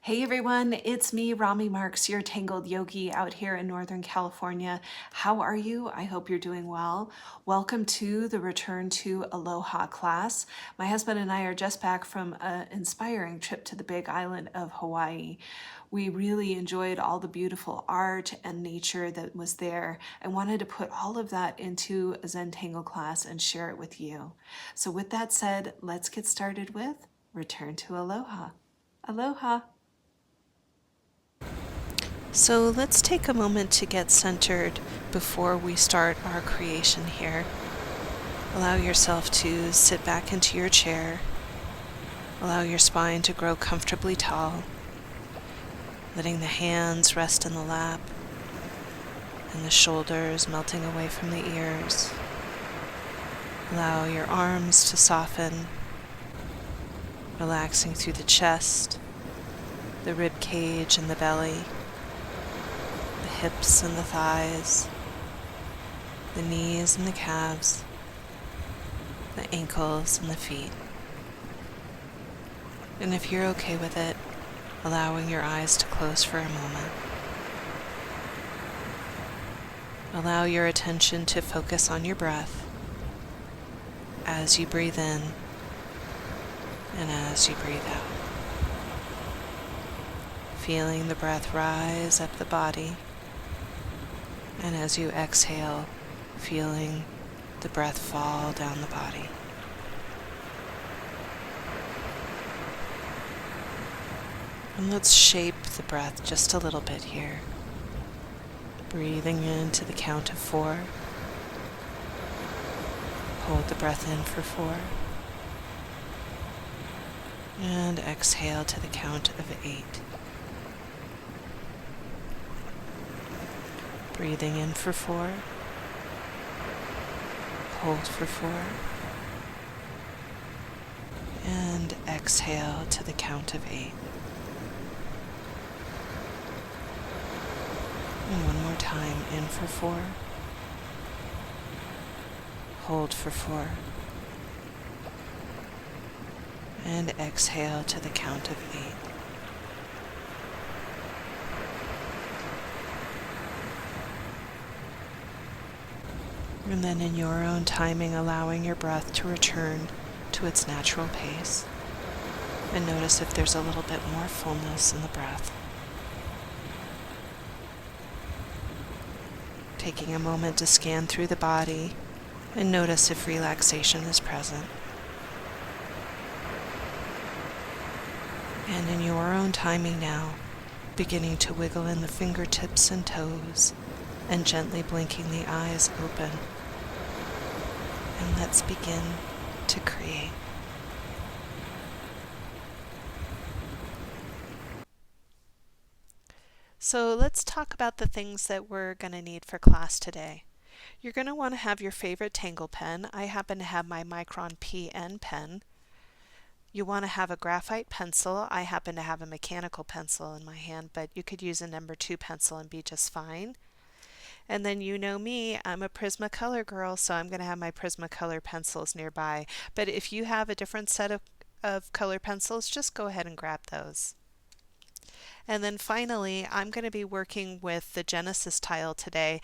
Hey everyone, it's me, Rami Marks, your Tangled Yogi out here in Northern California. How are you? I hope you're doing well. Welcome to the Return to Aloha class. My husband and I are just back from an inspiring trip to the Big Island of Hawaii. We really enjoyed all the beautiful art and nature that was there. I wanted to put all of that into a Zentangle class and share it with you. So with that said, let's get started with Return to Aloha. Aloha! So let's take a moment to get centered before we start our creation here. Allow yourself to sit back into your chair. Allow your spine to grow comfortably tall, letting the hands rest in the lap and the shoulders melting away from the ears. Allow your arms to soften, relaxing through the chest, the rib cage and the belly, the hips and the thighs, the knees and the calves, the ankles and the feet. And if you're okay with it, allowing your eyes to close for a moment. Allow your attention to focus on your breath as you breathe in and as you breathe out. Feeling the breath rise up the body, and as you exhale, feeling the breath fall down the body. And let's shape the breath just a little bit here. Breathing in to the count of 4. Hold the breath in for 4. And exhale to the count of 8. Breathing in for 4. Hold for 4. And exhale to the count of 8. And one more time, in for 4. Hold for 4. And exhale to the count of 8. And then in your own timing, allowing your breath to return to its natural pace. And notice if there's a little bit more fullness in the breath. Taking a moment to scan through the body and notice if relaxation is present. And in your own timing now, beginning to wiggle in the fingertips and toes and gently blinking the eyes open. And let's begin to create. So let's talk about the things that we're going to need for class today. You're going to want to have your favorite Tangle pen. I happen to have my Micron PN pen. You want to have a graphite pencil. I happen to have a mechanical pencil in my hand, but you could use a number 2 pencil and be just fine. And then you know me, I'm a Prismacolor girl, so I'm going to have my Prismacolor pencils nearby. But if you have a different set of color pencils, just go ahead and grab those. And then finally, I'm going to be working with the Genesis tile today.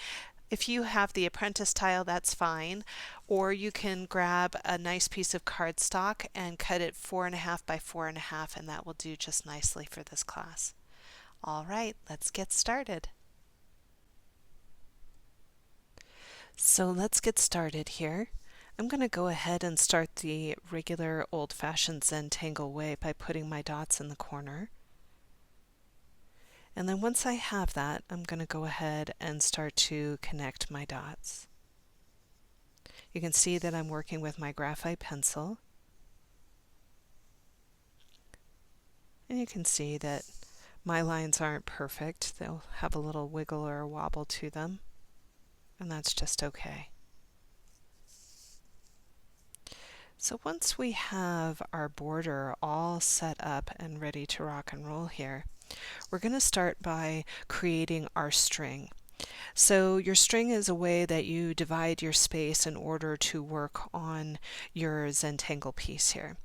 If you have the Apprentice tile, that's fine. Or you can grab a nice piece of cardstock and cut it 4.5 by 4.5, and that will do just nicely for this class. All right, let's get started. So let's get started here. I'm going to go ahead and start the regular old-fashioned Zentangle way by putting my dots in the corner. And then once I have that, I'm going to go ahead and start to connect my dots. You can see that I'm working with my graphite pencil. And you can see that my lines aren't perfect. They'll have a little wiggle or a wobble to them. And that's just okay. So once we have our border all set up and ready to rock and roll here, we're going to start by creating our string. So your string is a way that you divide your space in order to work on your Zentangle piece here.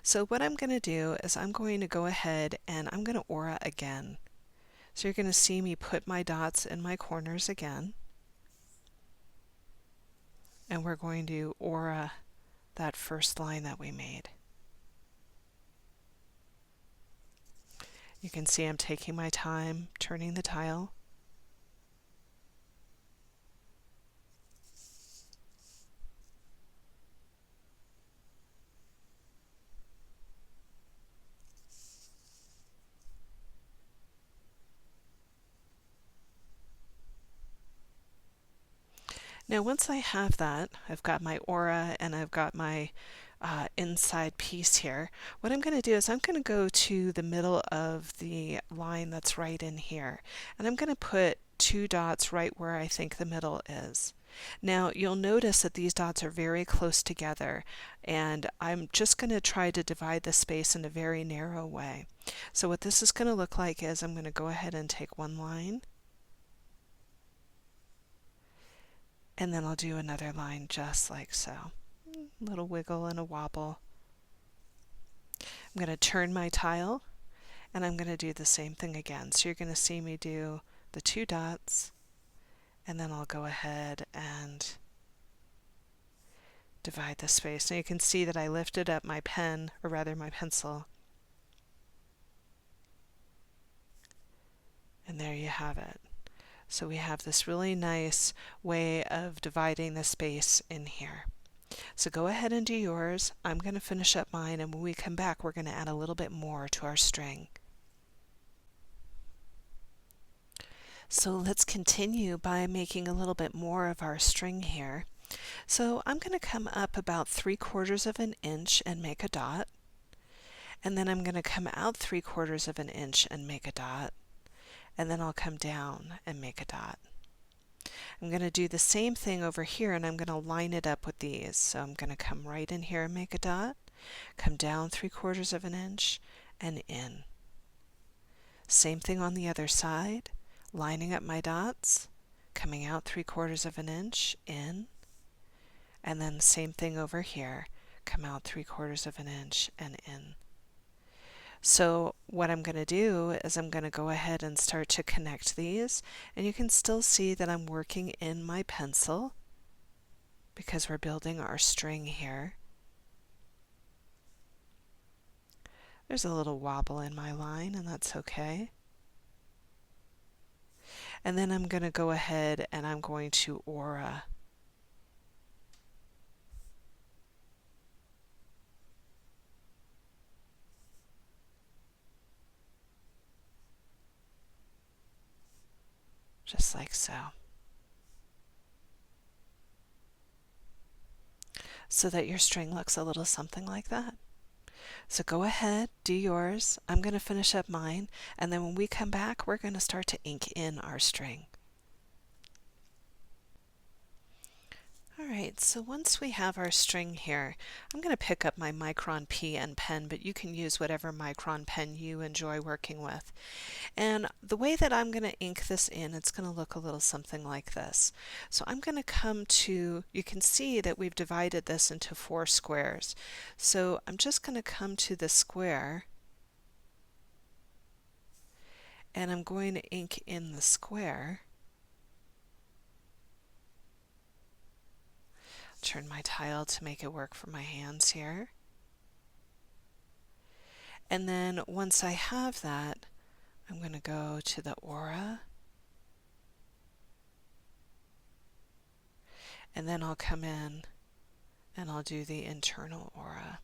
So what I'm going to do is I'm going to go ahead and I'm going to aura again. So you're going to see me put my dots in my corners again. And we're going to aura that first line that we made. You can see I'm taking my time turning the tile. Now once I have that, I've got my aura and I've got my inside piece here. What I'm going to do is I'm going to go to the middle of the line that's right in here, and I'm going to put 2 dots right where I think the middle is. Now you'll notice that these dots are very close together, and I'm just going to try to divide the space in a very narrow way. So what this is going to look like is I'm going to go ahead and take one line, and then I'll do another line just like so. A little wiggle and a wobble. I'm going to turn my tile, and I'm going to do the same thing again. So you're going to see me do the 2 dots, and then I'll go ahead and divide the space. Now you can see that I lifted up my pen, or rather my pencil, and there you have it. So we have this really nice way of dividing the space in here. So go ahead and do yours. I'm going to finish up mine, and when we come back we're going to add a little bit more to our string. So let's continue by making a little bit more of our string here. So I'm going to come up about 3/4 of an inch and make a dot, and then I'm going to come out 3/4 of an inch and make a dot, and then I'll come down and make a dot. I'm going to do the same thing over here, and I'm going to line it up with these. So I'm going to come right in here and make a dot, come down 3/4 of an inch and in. Same thing on the other side, lining up my dots, coming out 3/4 of an inch, in, and then the same thing over here, come out 3/4 of an inch and in. So what I'm going to do is I'm going to go ahead and start to connect these, and you can still see that I'm working in my pencil because we're building our string here. There's a little wobble in my line, and that's okay. And then I'm going to go ahead and I'm going to aura. Just like so. So that your string looks a little something like that. So go ahead, do yours. I'm going to finish up mine, and then when we come back, we're going to start to ink in our string. Alright, so once we have our string here, I'm going to pick up my Micron PN pen, but you can use whatever Micron pen you enjoy working with. And the way that I'm going to ink this in, it's going to look a little something like this. So I'm going to come to, you can see that we've divided this into 4 squares. So I'm just going to come to the square, and I'm going to ink in the square. Turn my tile to make it work for my hands here. And then once I have that, I'm going to go to the aura, and then I'll come in and I'll do the internal aura.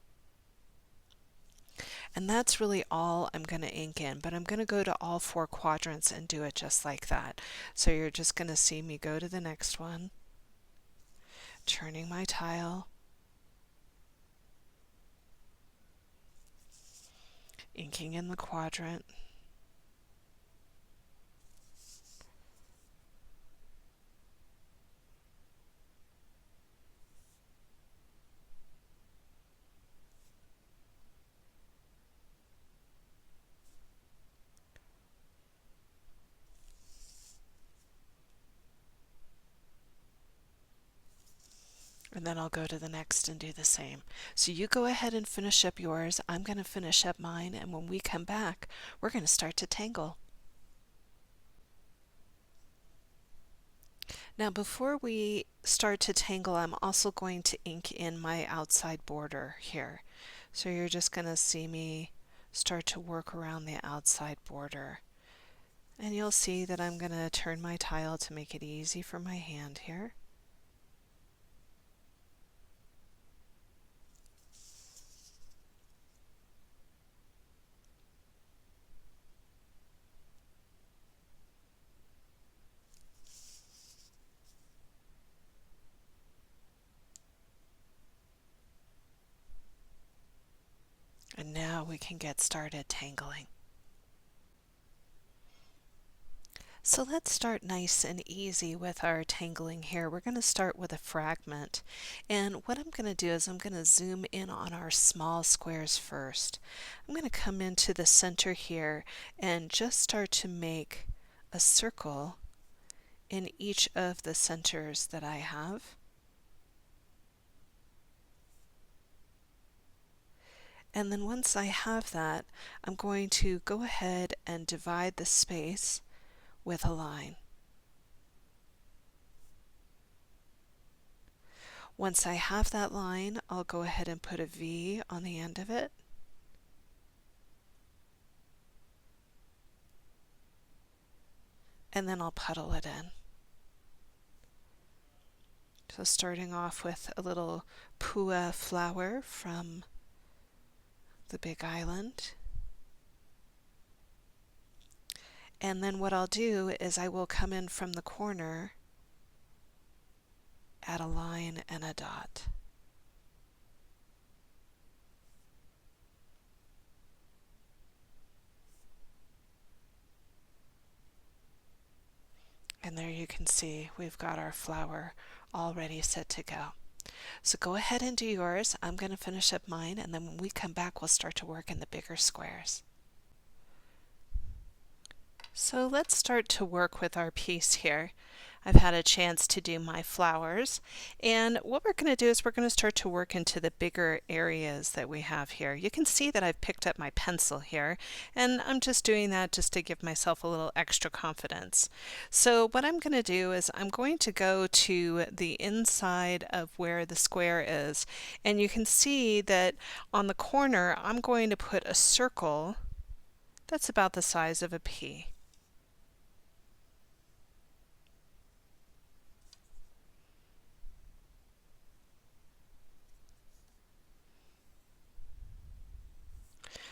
And that's really all I'm going to ink in, but I'm going to go to all 4 quadrants and do it just like that. So you're just going to see me go to the next one, turning my tile, inking in the quadrant, And then I'll go to the next and do the same. So you go ahead and finish up yours. I'm going to finish up mine, and when we come back, we're going to start to tangle. Now before we start to tangle, I'm also going to ink in my outside border here. So you're just going to see me start to work around the outside border. And you'll see that I'm going to turn my tile to make it easy for my hand here. And now we can get started tangling. So let's start nice and easy with our tangling here. We're going to start with a fragment. And what I'm going to do is I'm going to zoom in on our small squares first. I'm going to come into the center here and just start to make a circle in each of the centers that I have. And then once I have that, I'm going to go ahead and divide the space with a line. Once I have that line, I'll go ahead and put a V on the end of it. And then I'll puddle it in. So starting off with a little pua flower from the Big Island. And then what I'll do is I will come in from the corner, add a line and a dot. And there you can see we've got our flower all ready, set to go. So go ahead and do yours. I'm going to finish up mine, and then when we come back, we'll start to work in the bigger squares. So let's start to work with our piece here. I've had a chance to do my flowers, and what we're going to do is we're going to start to work into the bigger areas that we have here. You can see that I've picked up my pencil here, and I'm just doing that just to give myself a little extra confidence. So what I'm going to do is I'm going to go to the inside of where the square is, and you can see that on the corner I'm going to put a circle that's about the size of a pea.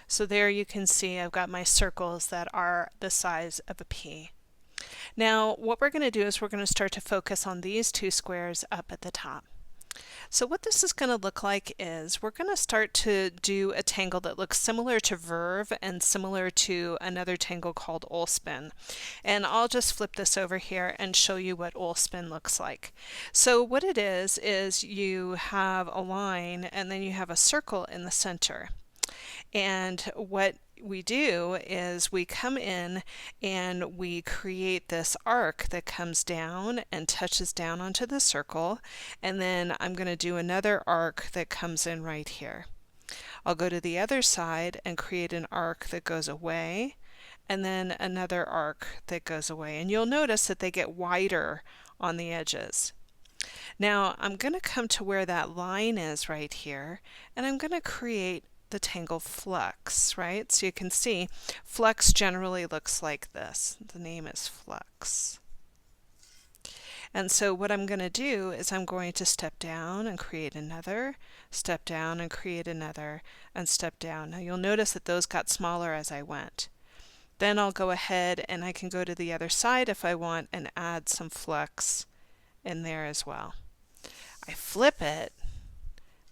So there you can see I've got my circles that are the size of a pea. Now what we're going to do is we're going to start to focus on these two squares up at the top. So what this is going to look like is we're going to start to do a tangle that looks similar to verve and similar to another tangle called Olspin. And I'll just flip this over here and show you what Olspin looks like. So what it is you have a line and then you have a circle in the center. And what we do is we come in and we create this arc that comes down and touches down onto the circle, and then I'm going to do another arc that comes in right here. I'll go to the other side and create an arc that goes away, and then another arc that goes away, and you'll notice that they get wider on the edges. Now I'm going to come to where that line is right here, and I'm going to create the tangle flux, right? So you can see flux generally looks like this. The name is flux. And so what I'm going to do is I'm going to step down and create another, step down and create another, and step down. Now you'll notice that those got smaller as I went. Then I'll go ahead and I can go to the other side if I want and add some flux in there as well. I flip it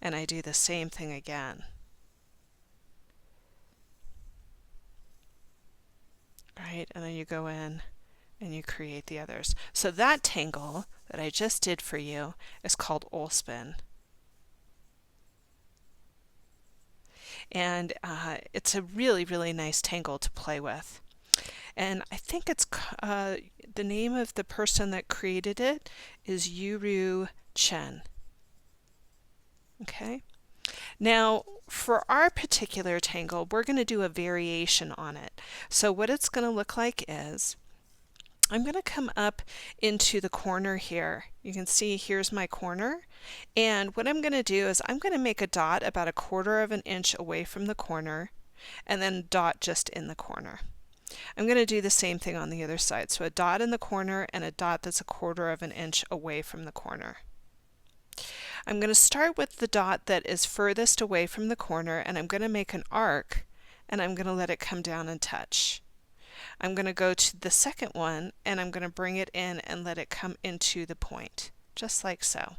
and I do the same thing again. Right, and then you go in and you create the others. So that tangle that I just did for you is called Olspin. And it's a really, really nice tangle to play with. And I think it's the name of the person that created it is Yuru Chen. Okay. Now, for our particular tangle, we're going to do a variation on it. So what it's going to look like is I'm going to come up into the corner here. You can see here's my corner. And what I'm going to do is I'm going to make a dot about 1/4 of an inch away from the corner and then dot just in the corner. I'm going to do the same thing on the other side. So a dot in the corner and a dot that's 1/4 of an inch away from the corner. I'm going to start with the dot that is furthest away from the corner, and I'm going to make an arc, and I'm going to let it come down and touch. I'm going to go to the second one, and I'm going to bring it in and let it come into the point, just like so.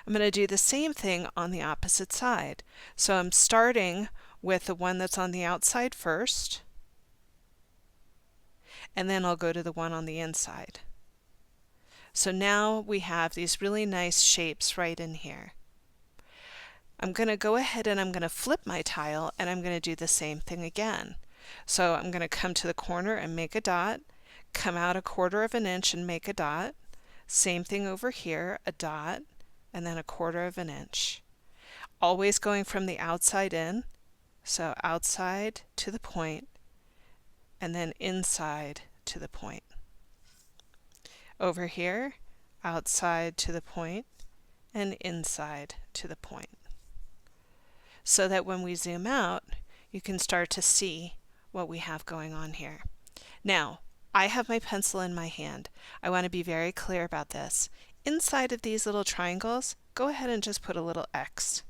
I'm going to do the same thing on the opposite side. So I'm starting with the one that's on the outside first, and then I'll go to the one on the inside. So now we have these really nice shapes right in here. I'm going to go ahead and I'm going to flip my tile, and I'm going to do the same thing again. So I'm going to come to the corner and make a dot, come out 1/4 of an inch and make a dot. Same thing over here, a dot, and then 1/4 of an inch. Always going from the outside in, so outside to the point, and then inside to the point. Over here, outside to the point, and inside to the point. So that when we zoom out, you can start to see what we have going on here. Now, I have my pencil in my hand. I want to be very clear about this. Inside of these little triangles, go ahead and just put a little X.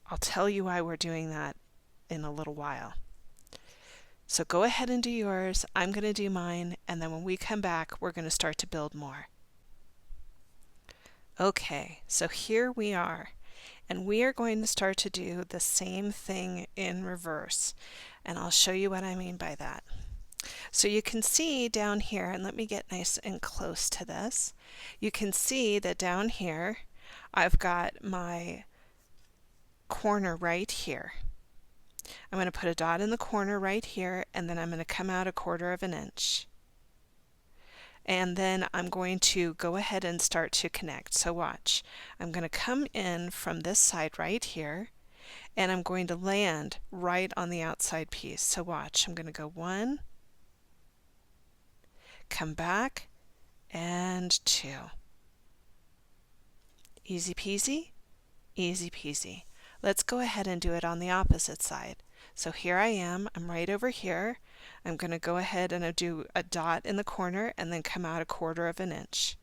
I'll tell you why we're doing that in a little while. So go ahead and do yours. I'm going to do mine, and then when we come back, we're going to start to build more. Okay, so here we are, and we are going to start to do the same thing in reverse, and I'll show you what I mean by that. So you can see down here, and let me get nice and close to this, you can see that down here I've got my corner right here. I'm going to put a dot in the corner right here, and then I'm going to come out 1/4 of an inch. And then I'm going to go ahead and start to connect. So watch. I'm going to come in from this side right here, and I'm going to land right on the outside piece. So watch. I'm going to go 1, come back, and 2. Easy peasy, easy peasy. Let's go ahead and do it on the opposite side. So here I am, I'm right over here. I'm going to go ahead and do a dot in the corner and then come out 1/4 of an inch.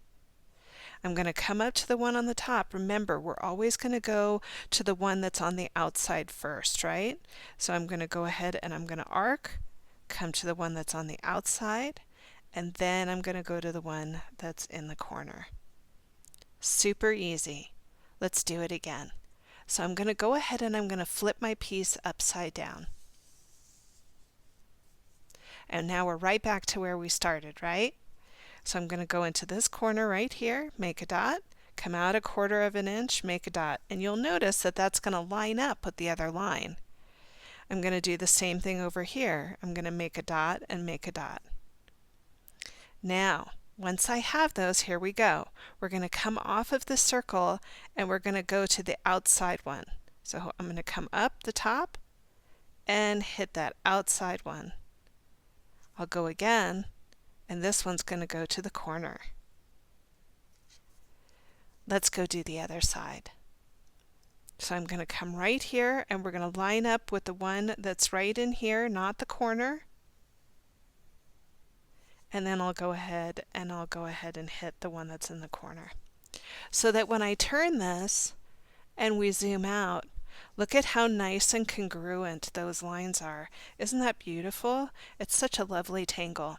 I'm going to come up to the one on the top. Remember, we're always going to go to the one that's on the outside first, right? So I'm going to go ahead and I'm going to arc, come to the one that's on the outside, and then I'm going to go to the one that's in the corner. Super easy. Let's do it again. So I'm going to go ahead and I'm going to flip my piece upside down. And now we're right back to where we started, right? So I'm going to go into this corner right here, make a dot, come out 1/4 of an inch, make a dot, and you'll notice that that's going to line up with the other line. I'm going to do the same thing over here. I'm going to make a dot and make a dot. Now, once I have those, here we go. We're going to come off of the circle and we're going to go to the outside one. So I'm going to come up the top and hit that outside one. I'll go again, and this one's going to go to the corner. Let's go do the other side. So I'm going to come right here and we're going to line up with the one that's right in here, not the corner. And then I'll go ahead and hit the one that's in the corner. So that when I turn this and we zoom out, look at how nice and congruent those lines are. Isn't that beautiful? It's such a lovely tangle.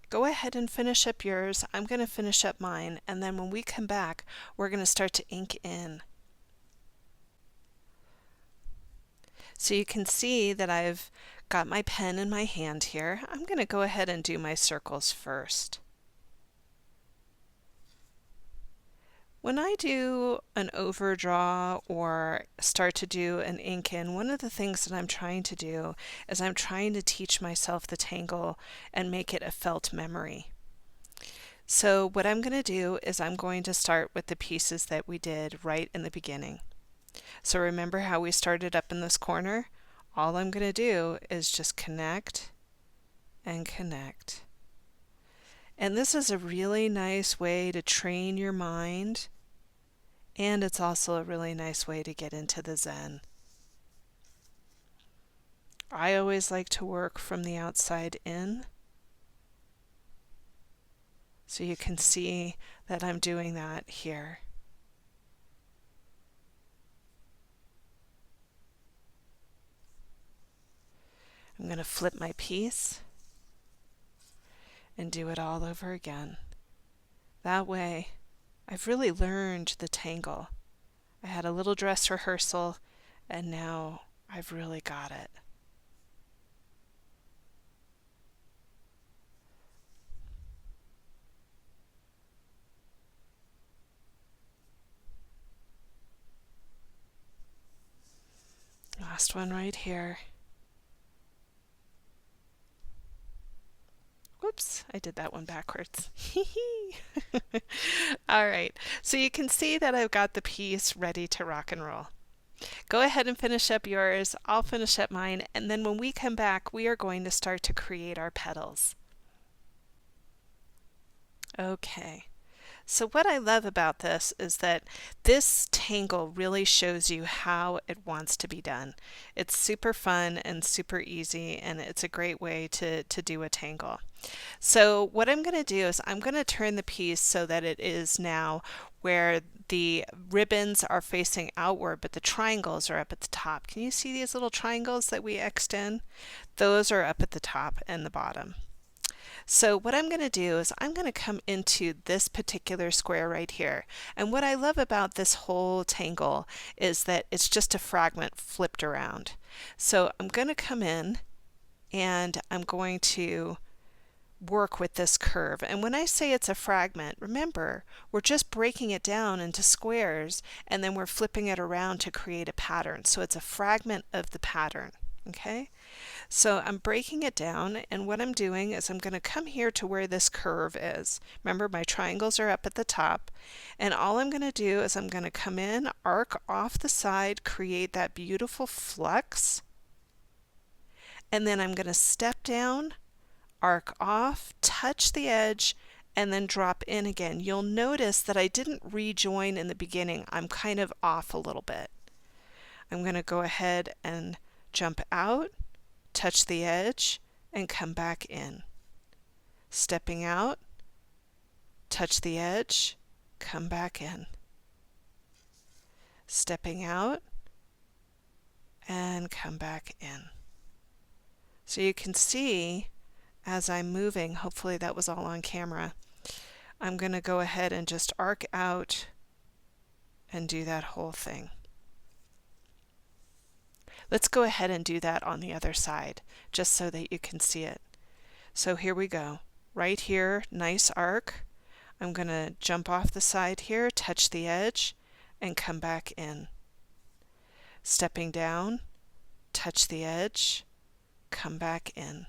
Go ahead and finish up yours. I'm going to finish up mine, and then when we come back, we're going to start to ink in. So you can see that I've got my pen in my hand here. I'm going to go ahead and do my circles first. When I do an overdraw or start to do an ink in, one of the things that I'm trying to do is I'm trying to teach myself the tangle and make it a felt memory. So what I'm going to do is I'm going to start with the pieces that we did right in the beginning. So remember how we started up in this corner? All I'm going to do is just connect and connect. And this is a really nice way to train your mind, and it's also a really nice way to get into the Zen. I always like to work from the outside in, so you can see that I'm doing that here. I'm going to flip my piece and do it all over again. That way, I've really learned the tangle. I had a little dress rehearsal, and now I've really got it. Last one right here. Whoops, I did that one backwards. All right, so you can see that I've got the piece ready to rock and roll. Go ahead and finish up yours. I'll finish up mine, and then when we come back, we are going to start to create our petals. Okay. So what I love about this is that this tangle really shows you how it wants to be done. It's super fun and super easy, and it's a great way to do a tangle. So what I'm going to do is I'm going to turn the piece so that it is now where the ribbons are facing outward, but the triangles are up at the top. Can you see these little triangles that we X'd in? Those are up at the top and the bottom. So what I'm going to do is I'm going to come into this particular square right here. And what I love about this whole tangle is that it's just a fragment flipped around. So I'm going to come in and I'm going to work with this curve. And when I say it's a fragment, remember, we're just breaking it down into squares and then we're flipping it around to create a pattern. So it's a fragment of the pattern. Okay? So I'm breaking it down, and what I'm doing is I'm going to come here to where this curve is. Remember, my triangles are up at the top, and all I'm going to do is I'm going to come in, arc off the side, create that beautiful flux, and then I'm going to step down, arc off, touch the edge, and then drop in again. You'll notice that I didn't rejoin in the beginning. I'm kind of off a little bit. I'm going to go ahead and jump out, touch the edge, and come back in. Stepping out, touch the edge, come back in. Stepping out, and come back in. So you can see as I'm moving, hopefully that was all on camera, I'm going to go ahead and just arc out and do that whole thing. Let's go ahead and do that on the other side, just so that you can see it. So here we go. Right here, nice arc. I'm going to jump off the side here, touch the edge, and come back in. Stepping down, touch the edge, come back in.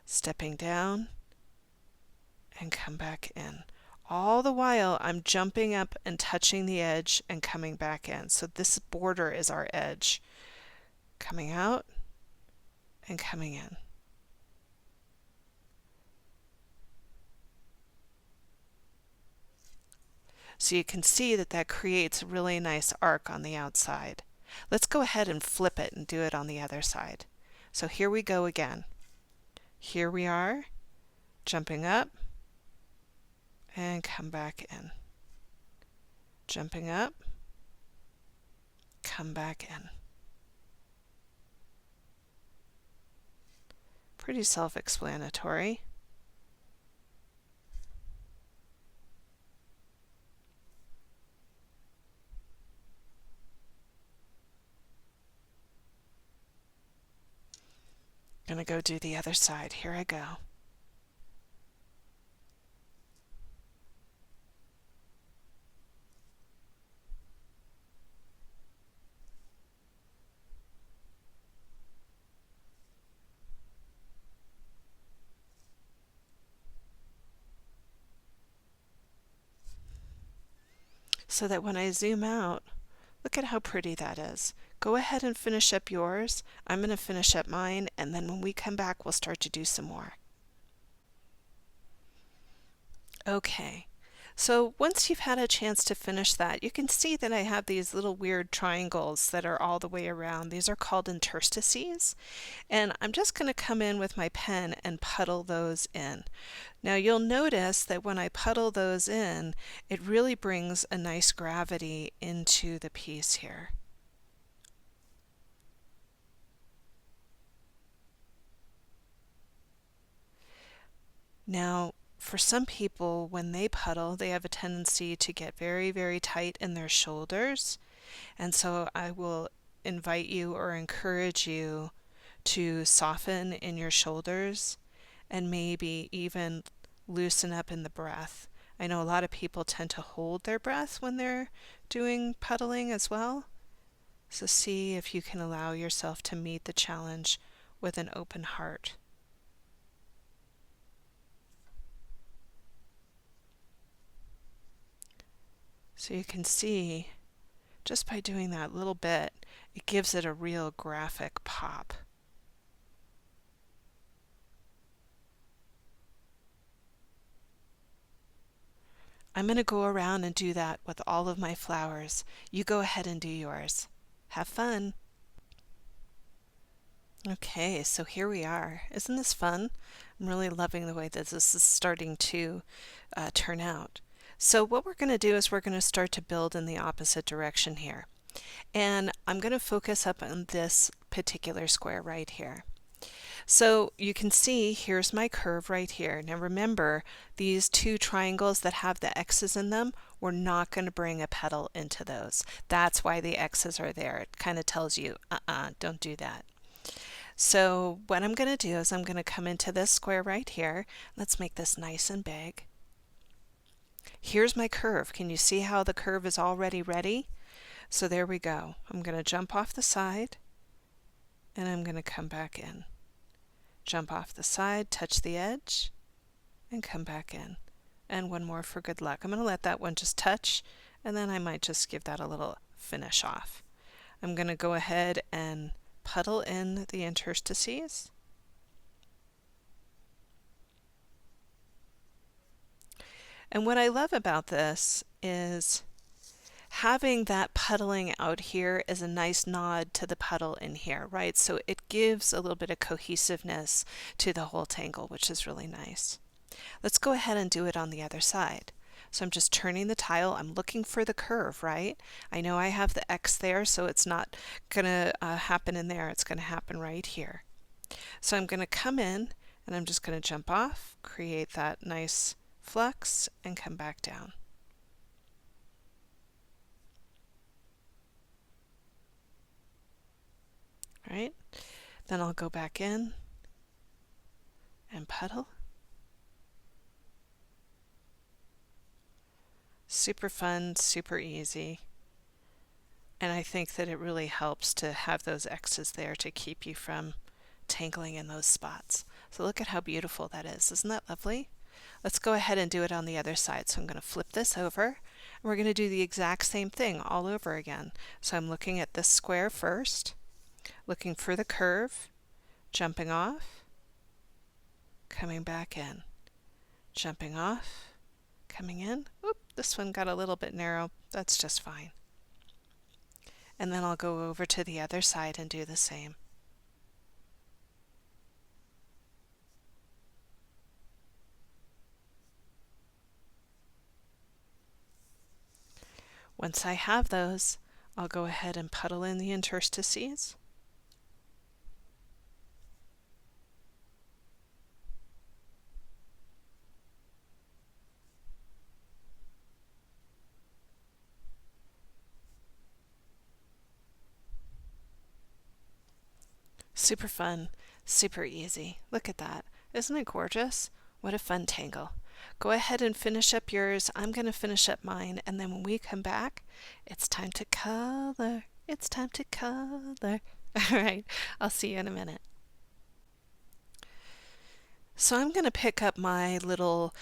Stepping down, and come back in. All the while, I'm jumping up and touching the edge and coming back in. So this border is our edge. Coming out and coming in. So you can see that that creates a really nice arc on the outside. Let's go ahead and flip it and do it on the other side. So here we go again. Here we are, jumping up and come back in. Jumping up, come back in. Pretty self-explanatory. Gonna go do the other side. Here I go. so that when I zoom out, look at how pretty that is. Go ahead and finish up yours. I'm going to finish up mine, and then when we come back, we'll start to do some more. Okay, so once you've had a chance to finish that, you can see that I have these little weird triangles that are all the way around. These are called interstices, and I'm just going to come in with my pen and puddle those in. Now you'll notice that when I puddle those in, it really brings a nice gravity into the piece here. Now, for some people, when they puddle, they have a tendency to get very, very tight in their shoulders. And so I will invite you or encourage you to soften in your shoulders and maybe even loosen up in the breath. I know a lot of people tend to hold their breath when they're doing puddling as well. So see if you can allow yourself to meet the challenge with an open heart. So you can see, just by doing that little bit, it gives it a real graphic pop. I'm going to go around and do that with all of my flowers. You go ahead and do yours. Have fun. Okay, so here we are. Isn't this fun? I'm really loving the way that this is starting to turn out. So what we're going to do is we're going to start to build in the opposite direction here. And I'm going to focus up on this particular square right here. So you can see here's my curve right here. Now remember, these two triangles that have the X's in them, we're not going to bring a petal into those. That's why the X's are there. It kind of tells you, don't do that. So what I'm going to do is I'm going to come into this square right here. Let's make this nice and big. Here's my curve. Can you see how the curve is already ready? So there we go. I'm going to jump off the side and I'm going to come back in. Jump off the side, touch the edge, and come back in. And one more for good luck. I'm going to let that one just touch, and then I might just give that a little finish off. I'm going to go ahead and puddle in the interstices. And what I love about this is having that puddling out here is a nice nod to the puddle in here, right? So it gives a little bit of cohesiveness to the whole tangle, which is really nice. Let's go ahead and do it on the other side. So I'm just turning the tile. I'm looking for the curve, right? I know I have the X there, so it's not going to happen in there. It's going to happen right here. So I'm going to come in and I'm just going to jump off, create that nice flux, and come back down. Right? Then I'll go back in and puddle. Super fun, super easy. And I think that it really helps to have those X's there to keep you from tangling in those spots. So look at how beautiful that is. Isn't that lovely? Let's go ahead and do it on the other side. So I'm going to flip this over and we're going to do the exact same thing all over again. So I'm looking at this square first, looking for the curve, jumping off, coming back in, jumping off, coming in. Oop, this one got a little bit narrow. That's just fine. And then I'll go over to the other side and do the same. Once I have those, I'll go ahead and puddle in the interstices. Super fun, super easy. Look at that. Isn't it gorgeous? What a fun tangle. Go ahead and finish up yours. I'm going to finish up mine, and then when we come back, it's time to color. It's time to color. All right, I'll see you in a minute. So I'm going to pick up my little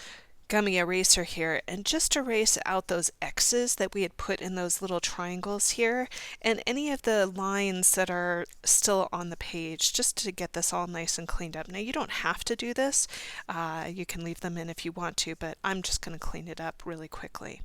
gummy eraser here and just erase out those X's that we had put in those little triangles here and any of the lines that are still on the page, just to get this all nice and cleaned up. Now you don't have to do this, you can leave them in if you want to, but I'm just going to clean it up really quickly.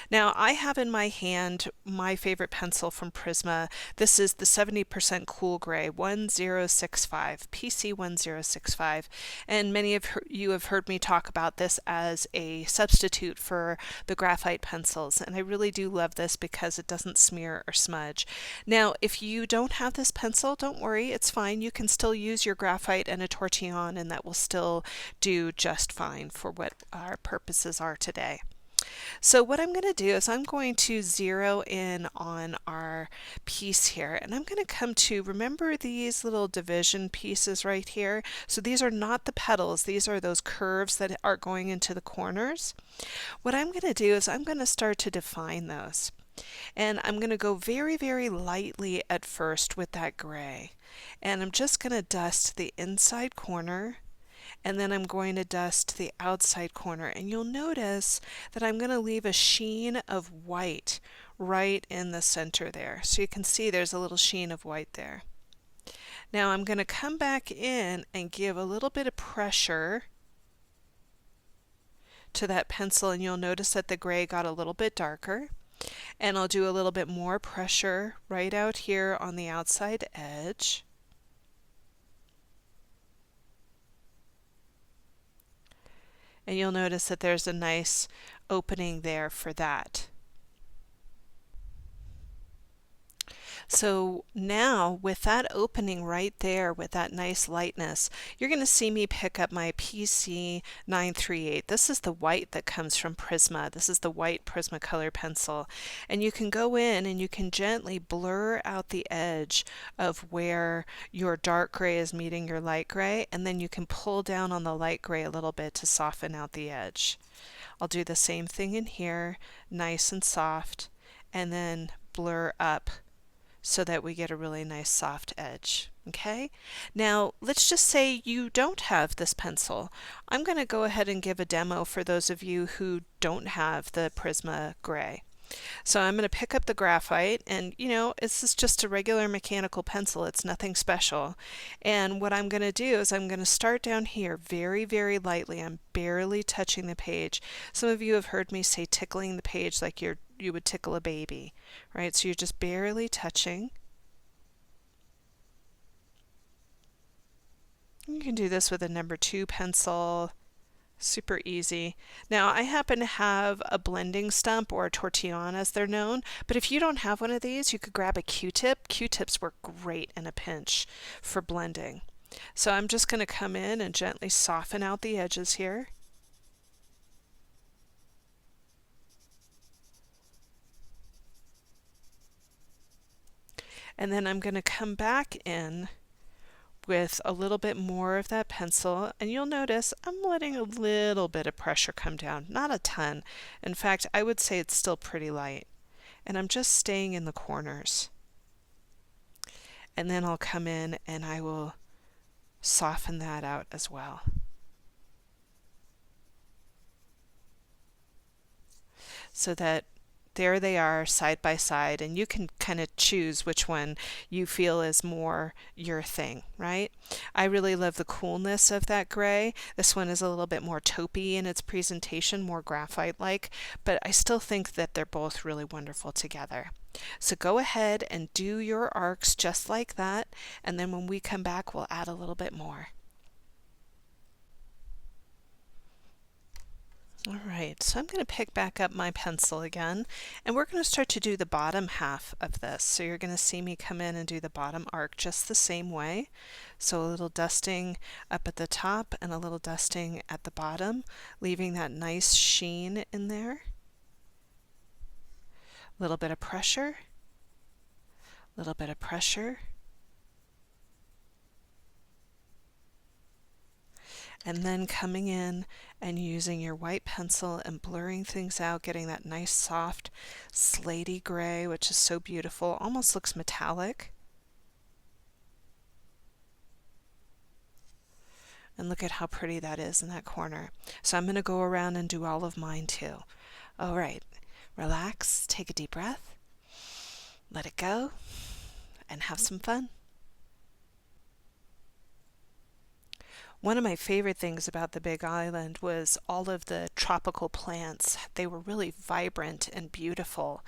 Now I have in my hand my favorite pencil from Prisma. This is the 70% Cool Gray 1065, PC 1065, and many of you have heard me talk about this as a substitute for the graphite pencils, and I really do love this because it doesn't smear or smudge. Now if you don't have this pencil, don't worry, it's fine. You can still use your graphite and a tortillon and that will still do just fine for what our purposes are today. So what I'm going to do is I'm going to zero in on our piece here, and I'm going to come to, remember these little division pieces right here? So these are not the petals, these are those curves that are going into the corners. What I'm going to do is I'm going to start to define those. And I'm going to go very, very lightly at first with that gray. And I'm just going to dust the inside corner, and then I'm going to dust the outside corner, and you'll notice that I'm going to leave a sheen of white right in the center there. So you can see there's a little sheen of white there. Now I'm going to come back in and give a little bit of pressure to that pencil, and you'll notice that the gray got a little bit darker. And I'll do a little bit more pressure right out here on the outside edge. And you'll notice that there's a nice opening there for that. So now with that opening right there with that nice lightness, you're going to see me pick up my PC 938. This is the white that comes from Prisma. This is the white Prismacolor pencil. And you can go in and you can gently blur out the edge of where your dark gray is meeting your light gray, and then you can pull down on the light gray a little bit to soften out the edge. I'll do the same thing in here, nice and soft, and then blur up so that we get a really nice soft edge. Okay, now let's just say you don't have this pencil. I'm going to go ahead and give a demo for those of you who don't have the Prisma gray. So I'm going to pick up the graphite, and this is just a regular mechanical pencil, it's nothing special. And what I'm going to do is I'm going to start down here very, very lightly. I'm barely touching the page. Some of you have heard me say tickling the page like you would tickle a baby, right? So you're just barely touching. You can do this with a number 2 pencil. Super easy. Now I happen to have a blending stump, or a tortillon as they're known, but if you don't have one of these, you could grab a Q-tip. Q-tips work great in a pinch for blending. So I'm just going to come in and gently soften out the edges here. And then I'm going to come back in with a little bit more of that pencil, and you'll notice I'm letting a little bit of pressure come down, not a ton. In fact, I would say it's still pretty light. And I'm just staying in the corners. And then I'll come in and I will soften that out as well. So that there they are side by side, and you can kind of choose which one you feel is more your thing, right? I really love the coolness of that gray. This one is a little bit more taupey in its presentation, more graphite-like, but I still think that they're both really wonderful together. So go ahead and do your arcs just like that, and then when we come back, we'll add a little bit more. All right, so I'm going to pick back up my pencil again, and we're going to start to do the bottom half of this. So you're going to see me come in and do the bottom arc just the same way. So a little dusting up at the top and a little dusting at the bottom, leaving that nice sheen in there. A little bit of pressure, a little bit of pressure. And then coming in and using your white pencil and blurring things out, getting that nice soft slatey gray, which is so beautiful, almost looks metallic. And look at how pretty that is in that corner. So I'm going to go around and do all of mine too. All right, relax, take a deep breath, let it go, and have some fun. One of my favorite things about the Big Island was all of the tropical plants. They were really vibrant and beautiful.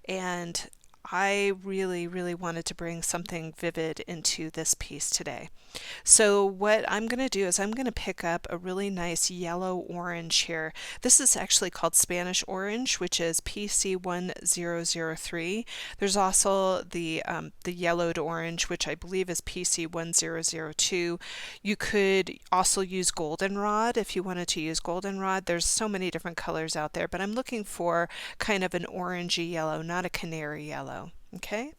And I really, really wanted to bring something vivid into this piece today. So what I'm going to do is I'm going to pick up a really nice yellow orange here. This is actually called Spanish orange, which is PC1003. There's also the yellowed orange, which I believe is PC1002. You could also use goldenrod if you wanted to use goldenrod. There's so many different colors out there, but I'm looking for kind of an orangey yellow, not a canary yellow. Okay,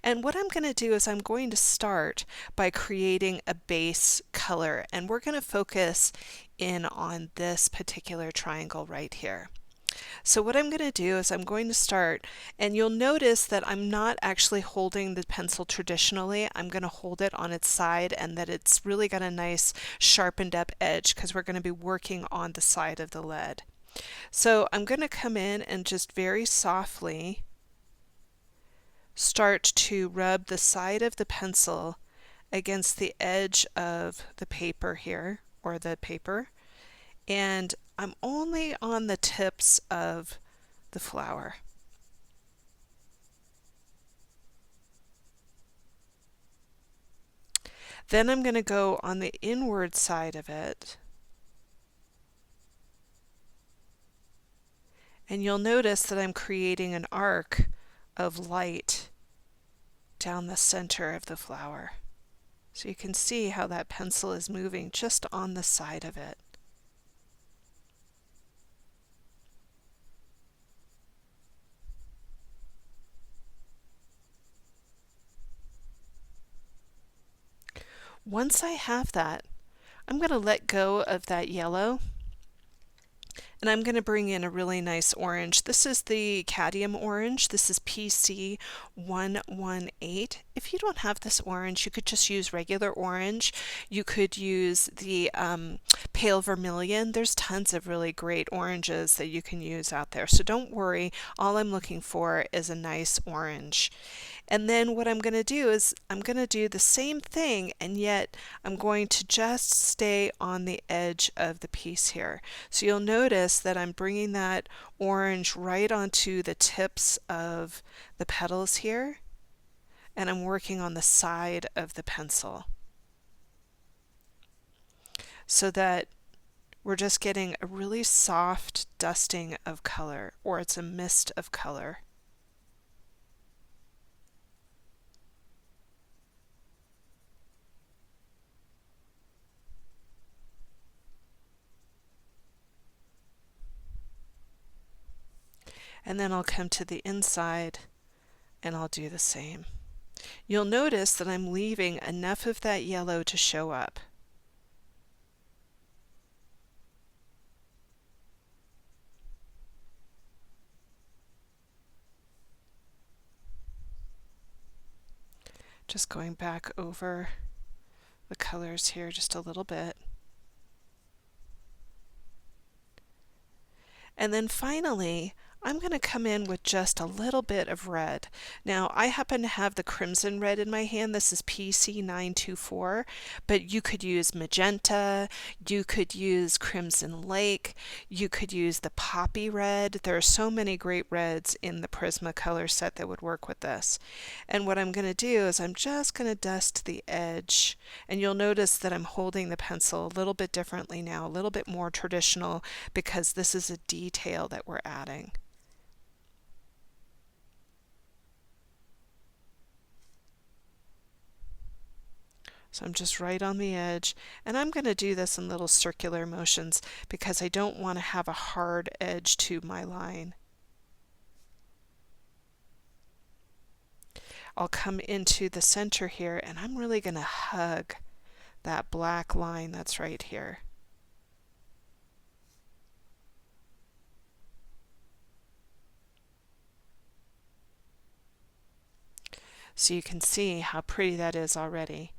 and what I'm going to do is I'm going to start by creating a base color, and we're going to focus in on this particular triangle right here. So what I'm going to do is I'm going to start, and you'll notice that I'm not actually holding the pencil traditionally. I'm going to hold it on its side, and that it's really got a nice sharpened up edge because we're going to be working on the side of the lead. So I'm going to come in and just very softly start to rub the side of the pencil against the edge of the paper here, or the paper, and I'm only on the tips of the flower. Then I'm going to go on the inward side of it, and you'll notice that I'm creating an arc of light down the center of the flower. So you can see how that pencil is moving just on the side of it. Once I have that, I'm going to let go of that yellow, and I'm going to bring in a really nice orange. This is the cadmium orange. This is PC118. If you don't have this orange, you could just use regular orange. You could use the pale vermilion. There's tons of really great oranges that you can use out there. So don't worry. All I'm looking for is a nice orange. And then what I'm going to do is I'm going to do the same thing, and yet I'm going to just stay on the edge of the piece here. So you'll notice that I'm bringing that orange right onto the tips of the petals here, and I'm working on the side of the pencil so that we're just getting a really soft dusting of color, or it's a mist of color. And then I'll come to the inside and I'll do the same. You'll notice that I'm leaving enough of that yellow to show up. Just going back over the colors here just a little bit. And then finally, I'm going to come in with just a little bit of red. Now, I happen to have the crimson red in my hand. This is PC924, but you could use magenta, you could use crimson lake, you could use the poppy red. There are so many great reds in the Prisma color set that would work with this. And what I'm going to do is I'm just going to dust the edge, and you'll notice that I'm holding the pencil a little bit differently now, a little bit more traditional, because this is a detail that we're adding. So I'm just right on the edge, and I'm going to do this in little circular motions because I don't want to have a hard edge to my line. I'll come into the center here, and I'm really going to hug that black line that's right here. So you can see how pretty that is already.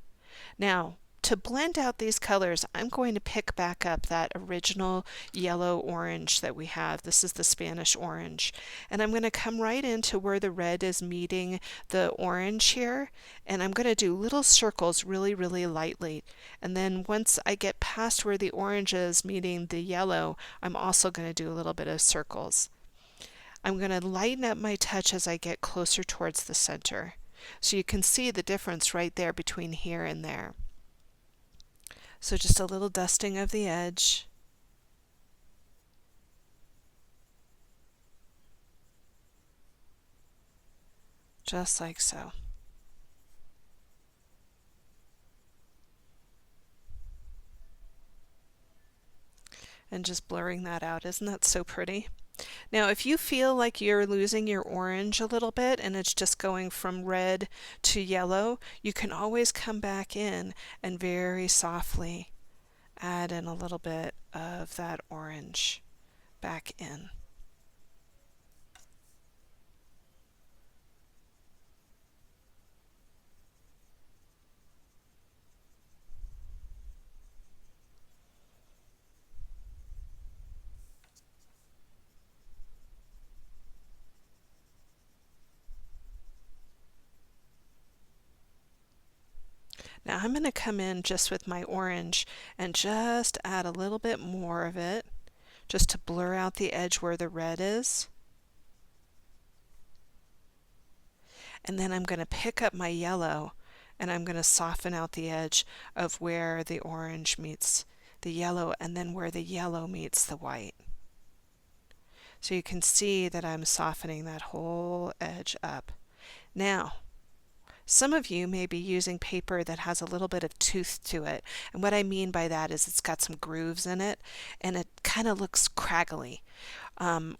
Now, To blend out these colors, I'm going to pick back up that original yellow orange that we have. This is the Spanish orange. And I'm going to come right into where the red is meeting the orange here. And I'm going to do little circles really, really lightly. And then once I get past where the orange is meeting the yellow, I'm also going to do a little bit of circles. I'm going to lighten up my touch as I get closer towards the center. So you can see the difference right there between here and there. So just a little dusting of the edge. Just like so. And just blurring that out. Isn't that so pretty? Now, if you feel like you're losing your orange a little bit and it's just going from red to yellow, you can always come back in and very softly add in a little bit of that orange back in. Now I'm going to come in just with my orange and just add a little bit more of it, just to blur out the edge where the red is. And then I'm going to pick up my yellow and I'm going to soften out the edge of where the orange meets the yellow and then where the yellow meets the white. So you can see that I'm softening that whole edge up. Now, some of you may be using paper that has a little bit of tooth to it. And what I mean by that is it's got some grooves in it and it kind of looks craggly.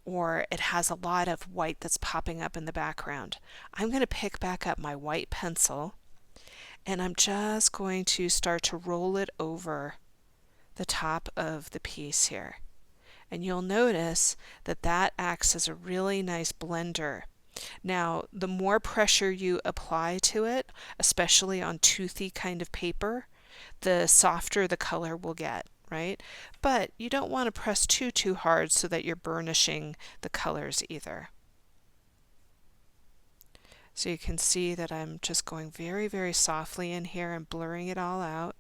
Or it has a lot of white that's popping up in the background. I'm going to pick back up my white pencil and I'm just going to start to roll it over the top of the piece here. And you'll notice that that acts as a really nice blender. Now, the more pressure you apply to it, especially on toothy kind of paper, the softer the color will get, right? But you don't want to press too hard so that you're burnishing the colors either. So you can see that I'm just going very, very softly in here and blurring it all out.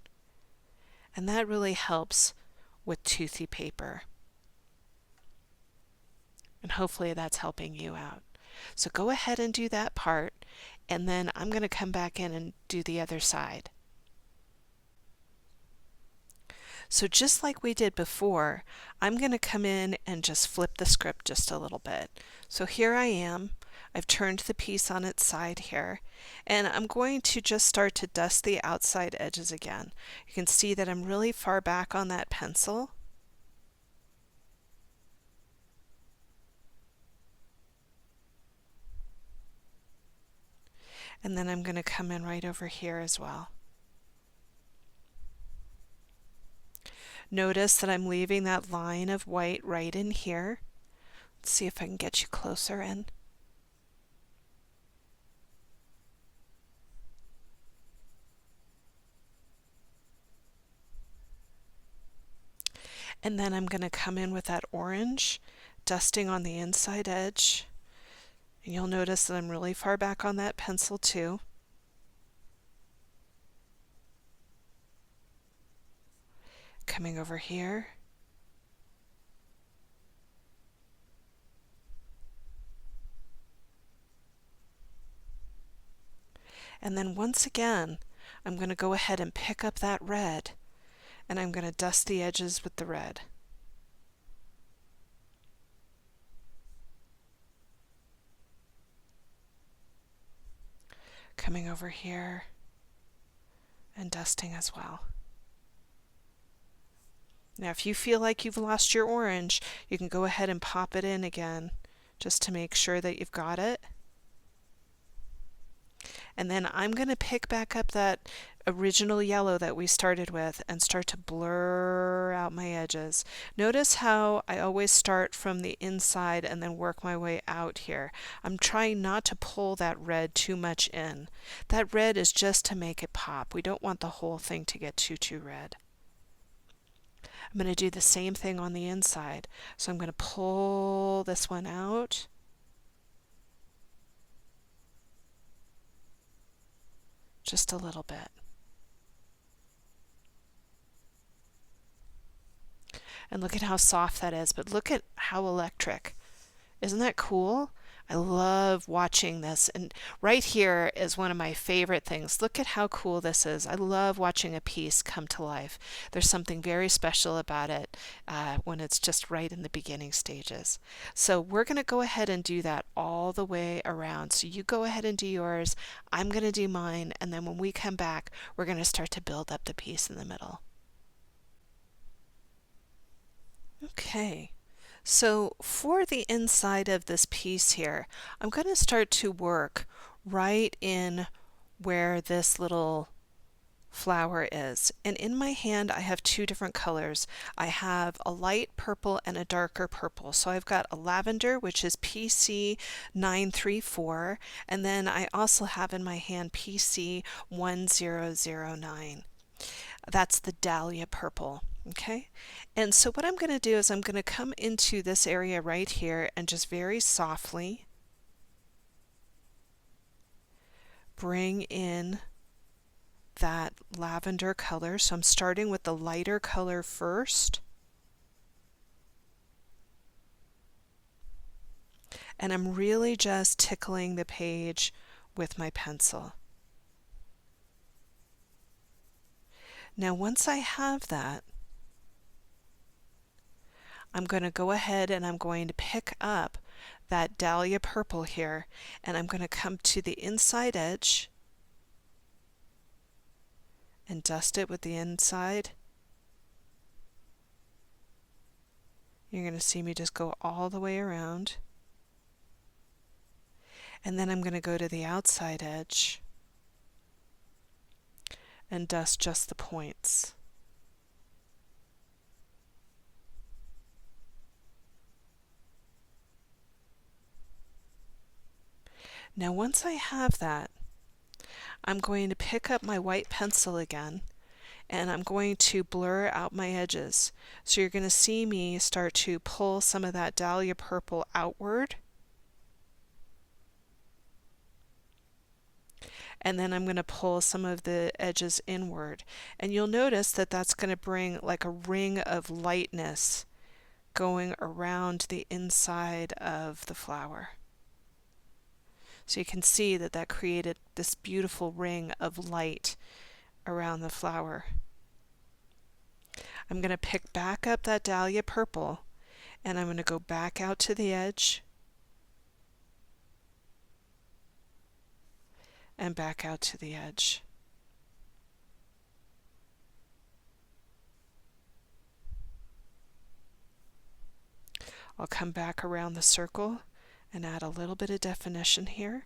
And that really helps with toothy paper. And hopefully that's helping you out. So go ahead and do that part, and then I'm going to come back in and do the other side. So just like we did before, I'm going to come in and just flip the script just a little bit. So here I am. I've turned the piece on its side here, and I'm going to just start to dust the outside edges again. You can see that I'm really far back on that pencil. And then I'm going to come in right over here as well. Notice that I'm leaving that line of white right in here. Let's see if I can get you closer in. And then I'm going to come in with that orange, dusting on the inside edge. And you'll notice that I'm really far back on that pencil too. Coming over here. And then once again, I'm going to go ahead and pick up that red, and I'm going to dust the edges with the red. Coming over here and dusting as well. Now if you feel like you've lost your orange, you can go ahead and pop it in again just to make sure that you've got it. And then I'm going to pick back up that original yellow that we started with and start to blur out my edges. Notice how I always start from the inside and then work my way out here. I'm trying not to pull that red too much in. That red is just to make it pop. We don't want the whole thing to get too red. I'm going to do the same thing on the inside. So I'm going to pull this one out. Just a little bit. And look at how soft that is, but look at how electric. Isn't that cool? I love watching this, and right here is one of my favorite things. Look at how cool this is. I love watching a piece come to life. There's something very special about it when it's just right in the beginning stages. So we're going to go ahead and do that all the way around. So you go ahead and do yours, I'm going to do mine, and then when we come back, we're going to start to build up the piece in the middle. Okay. So for the inside of this piece here, I'm going to start to work right in where this little flower is. And in my hand I have two different colors. I have a light purple and a darker purple. So I've got a lavender, which is PC 934, and then I also have in my hand PC 1009. That's the dahlia purple. Okay, and so what I'm going to do is I'm going to come into this area right here and just very softly bring in that lavender color. So I'm starting with the lighter color first, and I'm really just tickling the page with my pencil. Now once I have that, I'm going to go ahead and I'm going to pick up that dahlia purple here, and I'm going to come to the inside edge and dust it with the inside. You're going to see me just go all the way around. And then I'm going to go to the outside edge and dust just the points. Now once I have that, I'm going to pick up my white pencil again, and I'm going to blur out my edges. So you're going to see me start to pull some of that dahlia purple outward, and then I'm going to pull some of the edges inward. And you'll notice that that's going to bring like a ring of lightness going around the inside of the flower. So you can see that that created this beautiful ring of light around the flower. I'm going to pick back up that dahlia purple, and I'm going to go back out to the edge and back out to the edge. I'll come back around the circle and add a little bit of definition here.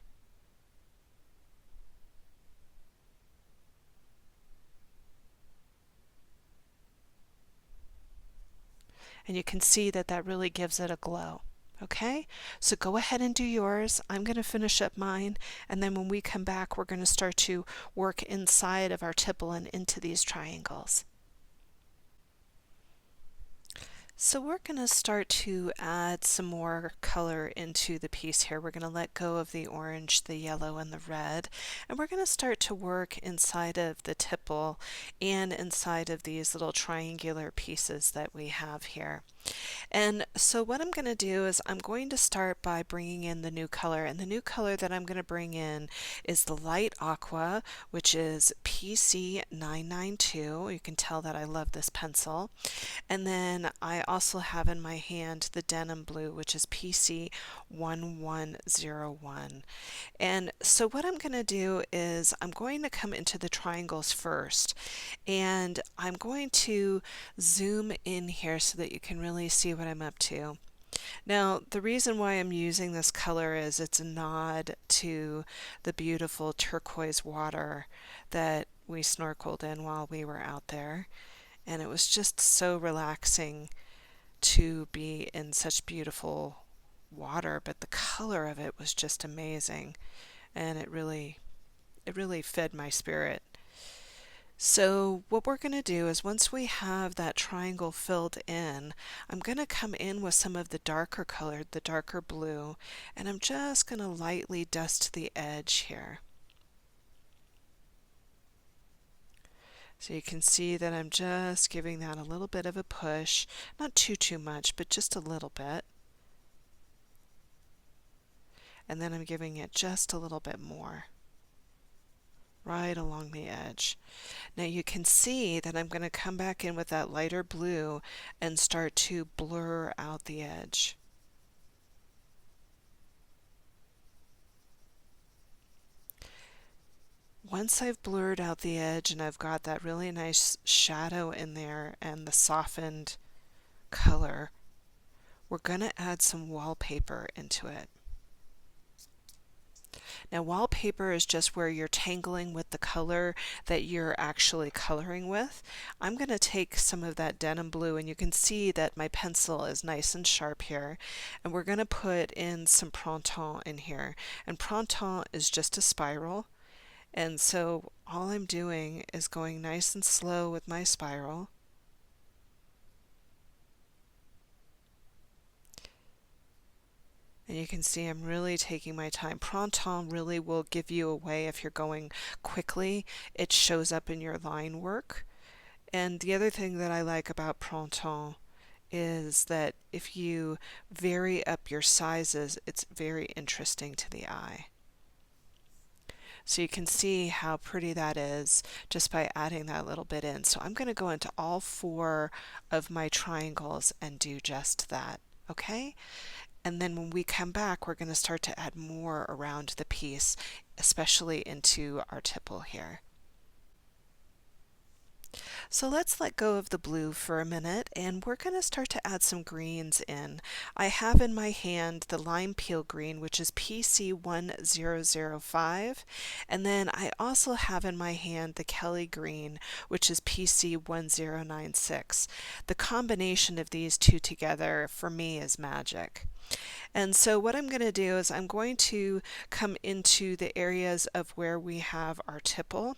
And you can see that that really gives it a glow. Okay, so go ahead and do yours. I'm going to finish up mine, and then when we come back, we're going to start to work inside of our tipple and into these triangles. So we're going to start to add some more color into the piece here. We're going to let go of the orange, the yellow, and the red, and we're going to start to work inside of the tipple and inside of these little triangular pieces that we have here. And so what I'm going to do is I'm going to start by bringing in the new color, and the new color that I'm going to bring in is the light aqua, which is PC 992. You can tell that I love this pencil. And then I also have in my hand the denim blue, which is PC 1101. And so what I'm going to do is I'm going to come into the triangles first, and I'm going to zoom in here so that you can really see what I'm up to. Now, the reason why I'm using this color is it's a nod to the beautiful turquoise water that we snorkeled in while we were out there, and it was just so relaxing to be in such beautiful water, but the color of it was just amazing, and it really fed my spirit. So what we're going to do is once we have that triangle filled in, I'm going to come in with some of the darker color, the darker blue, and I'm just going to lightly dust the edge here. So you can see that I'm just giving that a little bit of a push, not too much, but just a little bit. And then I'm giving it just a little bit more, right along the edge. Now you can see that I'm going to come back in with that lighter blue and start to blur out the edge. Once I've blurred out the edge and I've got that really nice shadow in there and the softened color, we're going to add some wallpaper into it. Now wallpaper is just where you're tangling with the color that you're actually coloring with. I'm going to take some of that denim blue, and you can see that my pencil is nice and sharp here, and we're going to put in some printemps in here. And printemps is just a spiral, and so all I'm doing is going nice and slow with my spiral. And you can see I'm really taking my time. Printemps really will give you away if you're going quickly. It shows up in your line work. And the other thing that I like about Printemps is that if you vary up your sizes, it's very interesting to the eye. So you can see how pretty that is just by adding that little bit in. So I'm going to go into all 4 of my triangles and do just that. Okay? And then when we come back, we're going to start to add more around the piece, especially into our tipple here. So let's let go of the blue for a minute, and we're going to start to add some greens in. I have in my hand the lime peel green, which is PC1005, and then I also have in my hand the Kelly green, which is PC1096. The combination of these two together for me is magic. And so what I'm going to do is I'm going to come into the areas of where we have our tipple.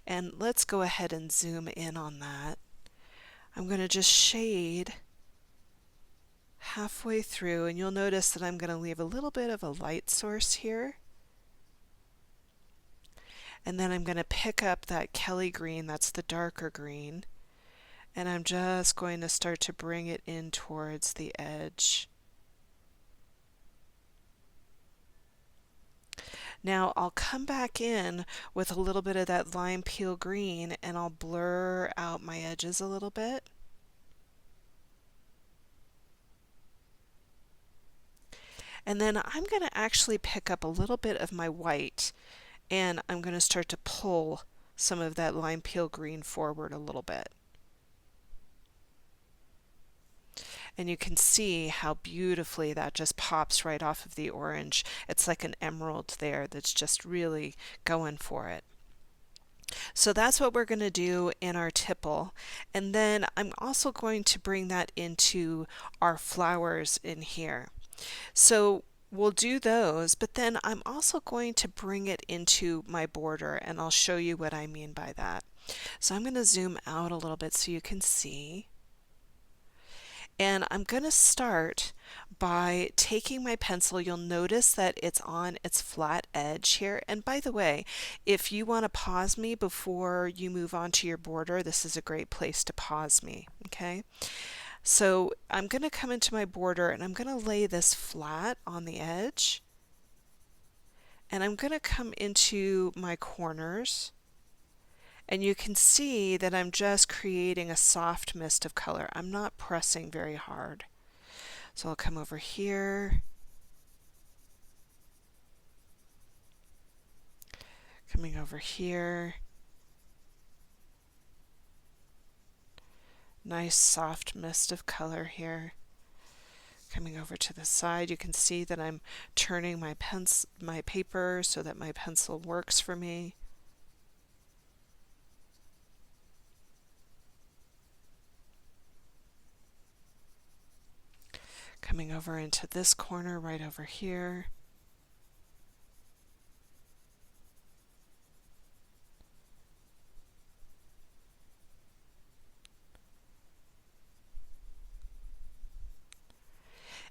And let's go ahead and zoom in on that. I'm going to just shade halfway through, and you'll notice that I'm going to leave a little bit of a light source here. And then I'm going to pick up that Kelly green, that's the darker green, and I'm just going to start to bring it in towards the edge. Now I'll come back in with a little bit of that lime peel green, and I'll blur out my edges a little bit. And then I'm going to actually pick up a little bit of my white, and I'm going to start to pull some of that lime peel green forward a little bit. And you can see how beautifully that just pops right off of the orange. It's like an emerald there that's just really going for it. So that's what we're going to do in our tipple. And then I'm also going to bring that into our flowers in here. So we'll do those, but then I'm also going to bring it into my border, and I'll show you what I mean by that. So I'm going to zoom out a little bit so you can see. And I'm going to start by taking my pencil. You'll notice that it's on its flat edge here. And by the way, if you want to pause me before you move on to your border, this is a great place to pause me, okay? So I'm going to come into my border, and I'm going to lay this flat on the edge. And I'm going to come into my corners. And you can see that I'm just creating a soft mist of color. I'm not pressing very hard. So I'll come over here, coming over here. Nice soft mist of color here. Coming over to the side, you can see that I'm turning my paper so that my pencil works for me. Coming over into this corner right over here.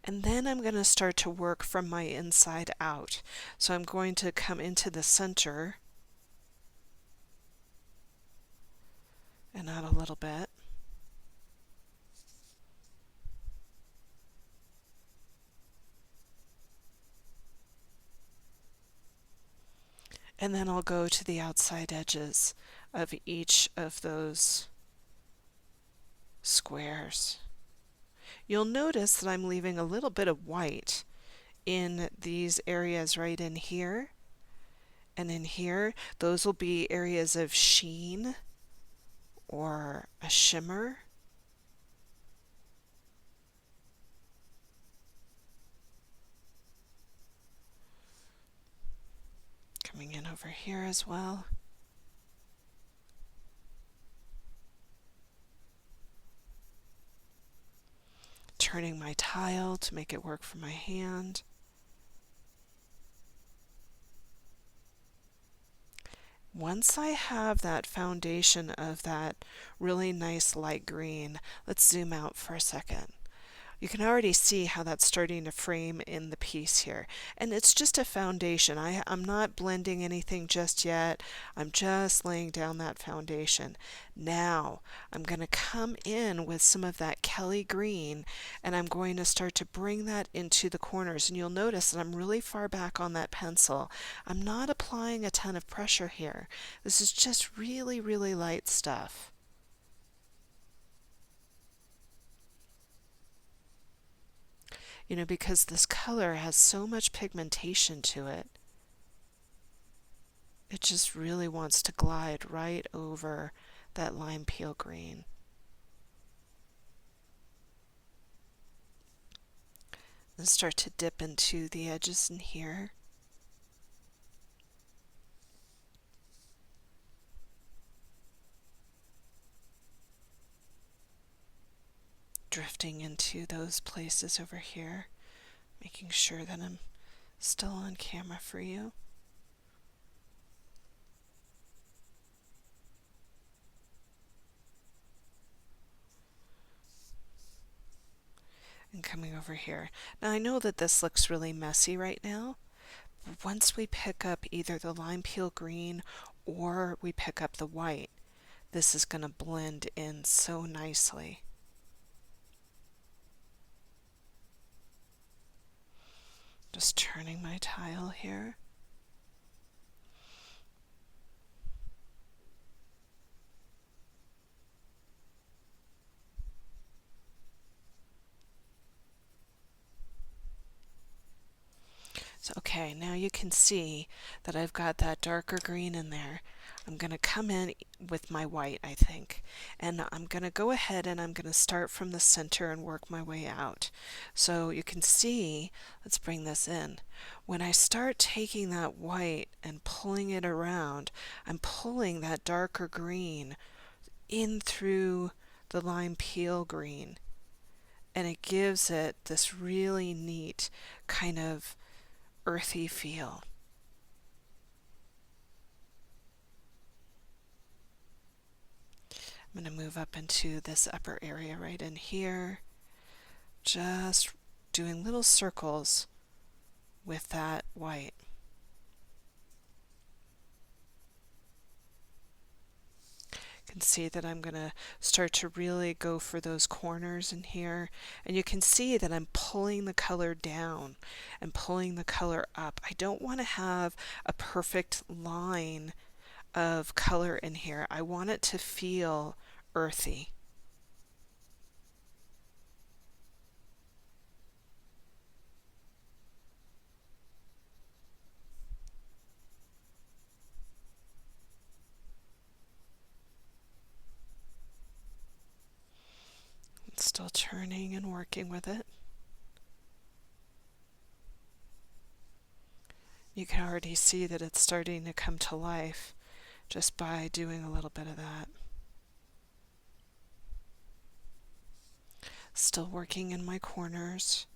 And then I'm going to start to work from my inside out. So I'm going to come into the center and add a little bit. And then I'll go to the outside edges of each of those squares. You'll notice that I'm leaving a little bit of white in these areas right in here and in here. Those will be areas of sheen or a shimmer. Coming in over here as well. Turning my tile to make it work for my hand. Once I have that foundation of that really nice light green, let's zoom out for a second. You can already see how that's starting to frame in the piece here. And it's just a foundation. I'm not blending anything just yet. I'm just laying down that foundation. Now I'm going to come in with some of that Kelly green and I'm going to start to bring that into the corners. And you'll notice that I'm really far back on that pencil. I'm not applying a ton of pressure here. This is just really, really light stuff. You know, because this color has so much pigmentation to it, it just really wants to glide right over that lime peel green. And start to dip into the edges in here. Drifting into those places over here, making sure that I'm still on camera for you. And coming over here. Now I know that this looks really messy right now, but once we pick up either the lime peel green or we pick up the white, this is going to blend in so nicely. Just turning my tile here. So, okay, now you can see that I've got that darker green in there. I'm going to come in with my white, I think, and I'm going to go ahead and I'm going to start from the center and work my way out. So you can see, let's bring this in. When I start taking that white and pulling it around, I'm pulling that darker green in through the lime peel green, and it gives it this really neat kind of earthy feel. I'm going to move up into this upper area right in here, just doing little circles with that white. You can see that I'm going to start to really go for those corners in here, and you can see that I'm pulling the color down and pulling the color up. I don't want to have a perfect line of color in here. I want it to feel earthy. Still turning and working with it. You can already see that it's starting to come to life just by doing a little bit of that. Still working in my corners,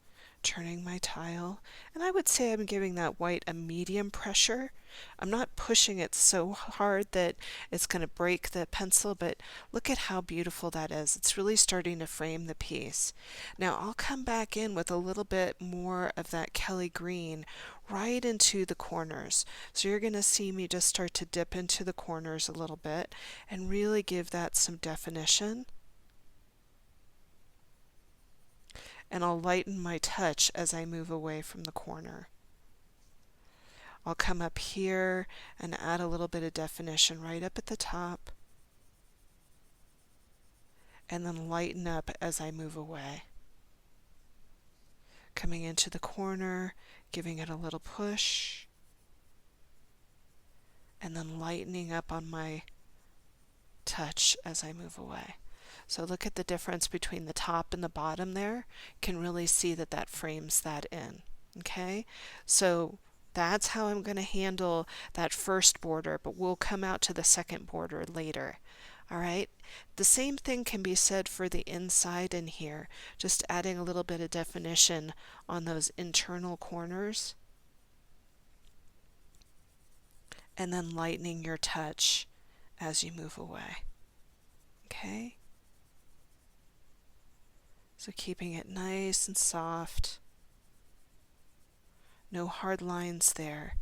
Turning my tile, and I would say I'm giving that white a medium pressure. I'm not pushing it so hard that it's going to break the pencil, but look at how beautiful that is. It's really starting to frame the piece. Now I'll come back in with a little bit more of that Kelly green right into the corners. So you're going to see me just start to dip into the corners a little bit and really give that some definition. And I'll lighten my touch as I move away from the corner. I'll come up here and add a little bit of definition right up at the top, and then lighten up as I move away. Coming into the corner, giving it a little push, and then lightening up on my touch as I move away. So look at the difference between the top and the bottom there. You can really see that that frames that in. Okay, so that's how I'm going to handle that first border, but we'll come out to the second border later. All right, the same thing can be said for the inside in here, just adding a little bit of definition on those internal corners, and then lightening your touch as you move away. Okay? So keeping it nice and soft. No hard lines there.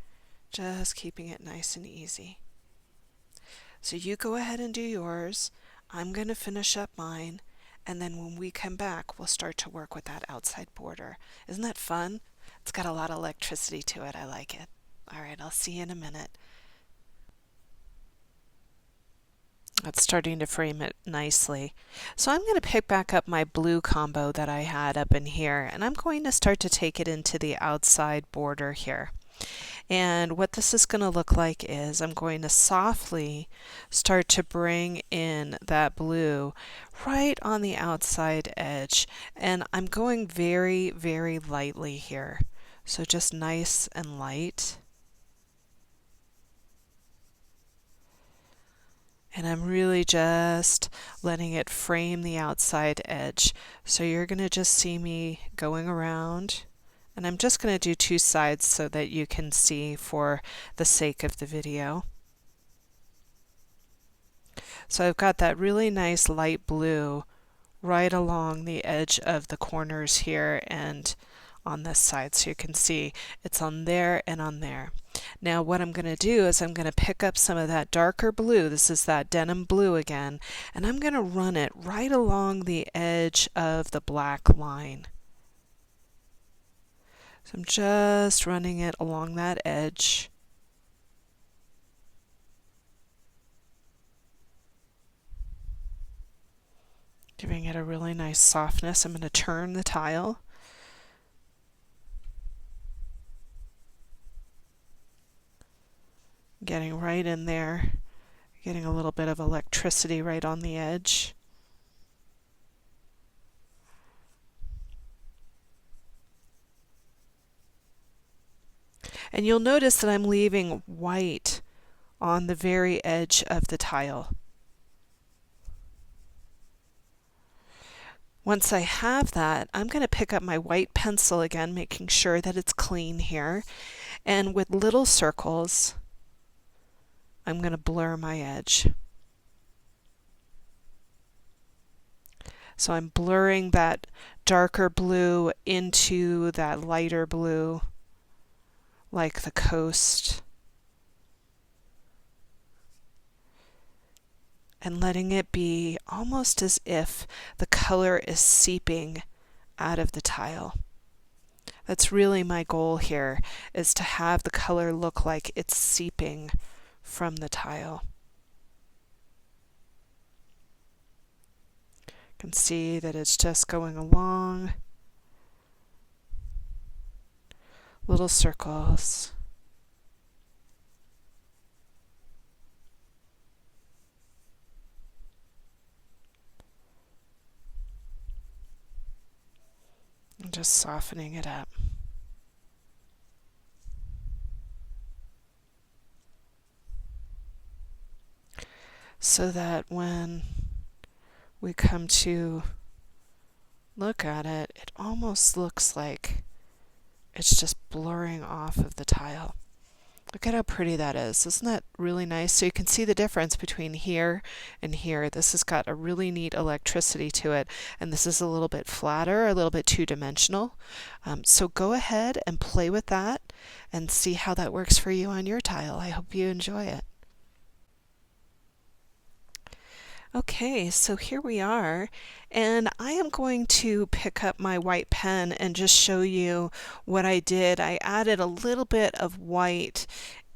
Just keeping it nice and easy. So you go ahead and do yours. I'm going to finish up mine. And then when we come back, we'll start to work with that outside border. Isn't that fun? It's got a lot of electricity to it. I like it. All right, I'll see you in a minute. That's starting to frame it nicely. So I'm going to pick back up my blue combo that I had up in here, and I'm going to start to take it into the outside border here. And what this is going to look like is I'm going to softly start to bring in that blue right on the outside edge, and I'm going very, very lightly here. So just nice and light. And I'm really just letting it frame the outside edge. So you're going to just see me going around. And I'm just going to do two sides so that you can see for the sake of the video. So I've got that really nice light blue right along the edge of the corners here and on this side. So you can see it's on there and on there. Now what I'm going to do is I'm going to pick up some of that darker blue, this is that denim blue again, and I'm going to run it right along the edge of the black line. So I'm just running it along that edge. Giving it a really nice softness. I'm going to turn the tile. Getting right in there, getting a little bit of electricity right on the edge. And you'll notice that I'm leaving white on the very edge of the tile. Once I have that, I'm going to pick up my white pencil again, making sure that it's clean here. And with little circles, I'm going to blur my edge. So I'm blurring that darker blue into that lighter blue, like the coast, and letting it be almost as if the color is seeping out of the tile. That's really my goal here, is to have the color look like it's seeping from the tile. You can see that it's just going along, little circles. And just softening it up. So that when we come to look at it, it almost looks like It's just blurring off of the tile. Look at how pretty that is. Isn't that really nice? So you can see the difference between here and here. This has got a really neat electricity to it, and this is a little bit flatter, a little bit two-dimensional. So go ahead and play with that and see how that works for you on your tile. I hope you enjoy it. Okay, so here we are, and I am going to pick up my white pen and just show you what I did. I added a little bit of white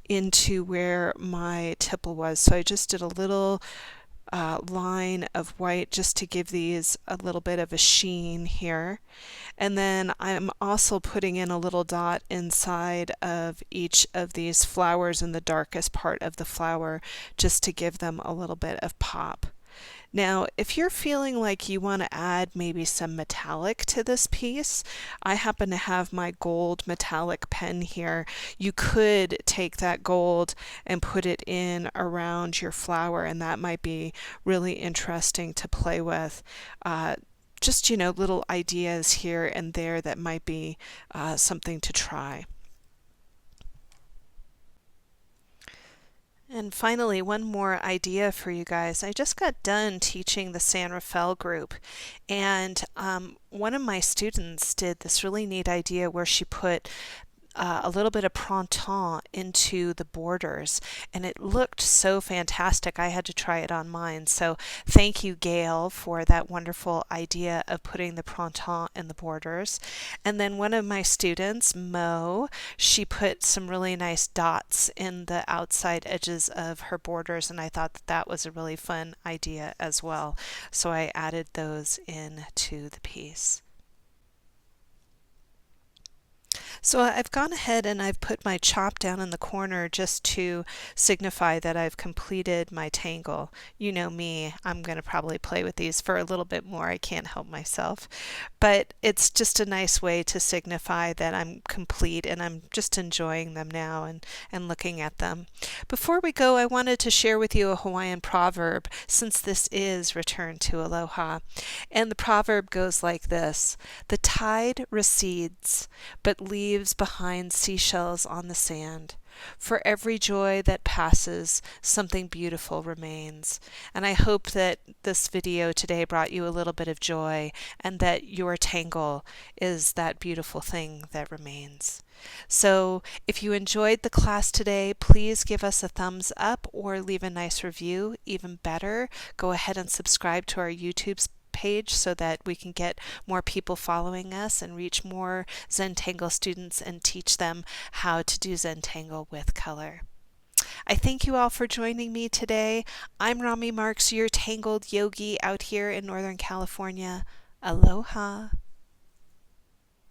into where my tipple was, so I just did a little line of white just to give these a little bit of a sheen here. And then I'm also putting in a little dot inside of each of these flowers in the darkest part of the flower just to give them a little bit of pop. Now, if you're feeling like you want to add maybe some metallic to this piece, I happen to have my gold metallic pen here. You could take that gold and put it in around your flower, and that might be really interesting to play with. Just, little ideas here and there that might be something to try. And finally, one more idea for you guys. I just got done teaching the San Rafael group, and one of my students did this really neat idea where she put a little bit of printemps into the borders, and it looked so fantastic. I had to try it on mine. So thank you, Gail, for that wonderful idea of putting the printemps in the borders. And then one of my students, Mo, she put some really nice dots in the outside edges of her borders, and I thought that that was a really fun idea as well. So I added those into the piece. So I've gone ahead and I've put my chop down in the corner just to signify that I've completed my tangle. You know me, I'm going to probably play with these for a little bit more. I can't help myself. But it's just a nice way to signify that I'm complete and I'm just enjoying them now and looking at them. Before we go, I wanted to share with you a Hawaiian proverb since this is Return to Aloha. And the proverb goes like this: "The tide recedes, but leaves behind seashells on the sand. For every joy that passes, something beautiful remains." And I hope that this video today brought you a little bit of joy and that your tangle is that beautiful thing that remains. So if you enjoyed the class today, please give us a thumbs up or leave a nice review. Even better, go ahead and subscribe to our YouTube page so that we can get more people following us and reach more Zentangle students and teach them how to do Zentangle with color. I thank you all for joining me today. I'm Rami Marks, your Tangled Yogi out here in Northern California. Aloha.